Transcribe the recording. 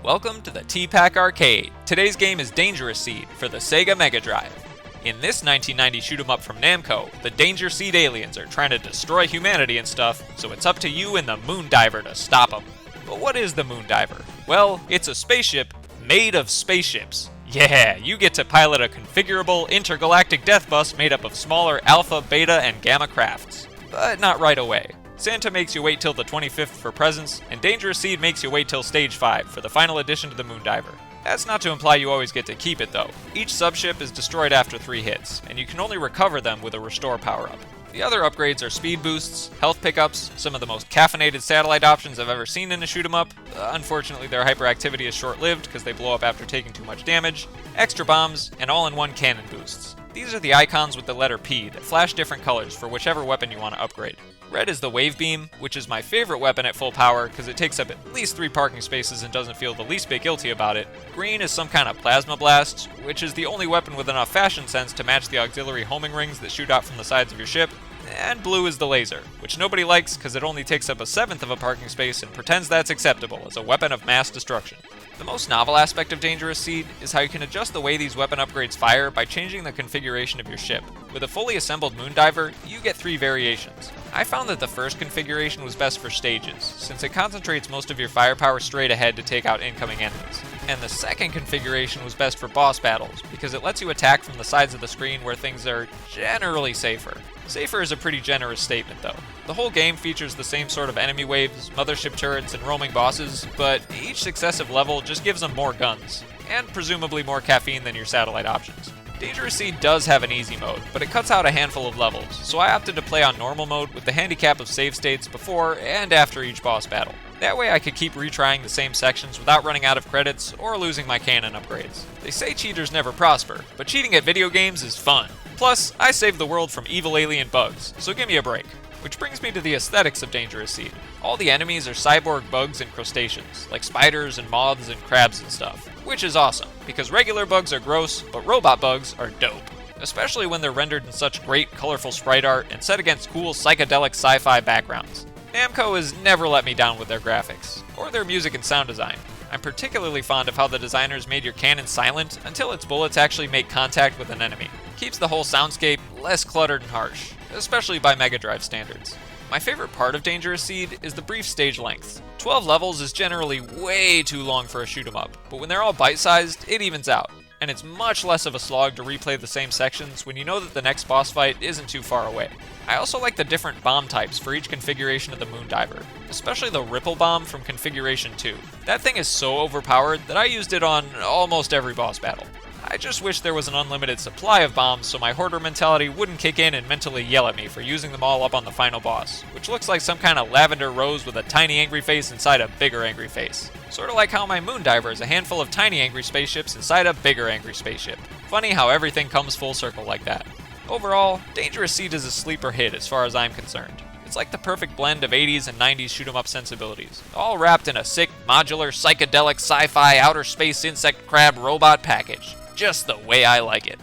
Welcome to the T-Pac Arcade. Today's game is Dangerous Seed for the Sega Mega Drive. In this 1990 shoot-'em-up from Namco, the Danger Seed aliens are trying to destroy humanity and stuff, so it's up to you and the Moon Diver to stop them. But what is the Moon Diver? Well, it's a spaceship made of spaceships. Yeah, you get to pilot a configurable intergalactic death bus made up of smaller alpha, beta, and gamma crafts. But not right away. Santa makes you wait till the 25th for presents, and Dangerous Seed makes you wait till Stage 5 for the final addition to the Moon Diver. That's not to imply you always get to keep it though. Each subship is destroyed after 3 hits, and you can only recover them with a restore power-up. The other upgrades are speed boosts, health pickups, some of the most caffeinated satellite options I've ever seen in a shoot-'em-up. Unfortunately, their hyperactivity is short-lived because they blow up after taking too much damage, extra bombs, and all-in-one cannon boosts. These are the icons with the letter P that flash different colors for whichever weapon you want to upgrade. Red is the Wave Beam, which is my favorite weapon at full power because it takes up at least 3 parking spaces and doesn't feel the least bit guilty about it. Green is some kind of Plasma Blast, which is the only weapon with enough fashion sense to match the auxiliary homing rings that shoot out from the sides of your ship. And blue is the Laser, which nobody likes because it only takes up 1/7 of a parking space and pretends that's acceptable as a weapon of mass destruction. The most novel aspect of Dangerous Seed is how you can adjust the way these weapon upgrades fire by changing the configuration of your ship. With a fully assembled Moon Diver, you get 3 variations. I found that the first configuration was best for stages, since it concentrates most of your firepower straight ahead to take out incoming enemies. And the second configuration was best for boss battles, because it lets you attack from the sides of the screen where things are generally safer. Safer is a pretty generous statement though. The whole game features the same sort of enemy waves, mothership turrets, and roaming bosses, but each successive level just gives them more guns, and presumably more caffeine than your satellite options. Dangerous Seed does have an easy mode, but it cuts out a handful of levels, so I opted to play on normal mode with the handicap of save states before and after each boss battle. That way I could keep retrying the same sections without running out of credits or losing my cannon upgrades. They say cheaters never prosper, but cheating at video games is fun. Plus, I saved the world from evil alien bugs, so give me a break. Which brings me to the aesthetics of Dangerous Seed. All the enemies are cyborg bugs and crustaceans, like spiders and moths and crabs and stuff, which is awesome, because regular bugs are gross, but robot bugs are dope. Especially when they're rendered in such great, colorful sprite art and set against cool psychedelic sci-fi backgrounds. Namco has never let me down with their graphics, or their music and sound design. I'm particularly fond of how the designers made your cannon silent until its bullets actually make contact with an enemy. Keeps the whole soundscape less cluttered and harsh, especially by Mega Drive standards. My favorite part of Dangerous Seed is the brief stage length. 12 levels is generally way too long for a shoot-'em-up, but when they're all bite-sized, it evens out. And it's much less of a slog to replay the same sections when you know that the next boss fight isn't too far away. I also like the different bomb types for each configuration of the Moon Diver, especially the Ripple Bomb from Configuration 2. That thing is so overpowered that I used it on almost every boss battle. I just wish there was an unlimited supply of bombs so my hoarder mentality wouldn't kick in and mentally yell at me for using them all up on the final boss, which looks like some kind of lavender rose with a tiny angry face inside a bigger angry face. Sorta like how my Moon Diver is a handful of tiny angry spaceships inside a bigger angry spaceship. Funny how everything comes full circle like that. Overall, Dangerous Seed is a sleeper hit as far as I'm concerned. It's like the perfect blend of 80s and 90s shoot-'em-up sensibilities, all wrapped in a sick, modular, psychedelic, sci-fi, outer space insect crab robot package. Just the way I like it.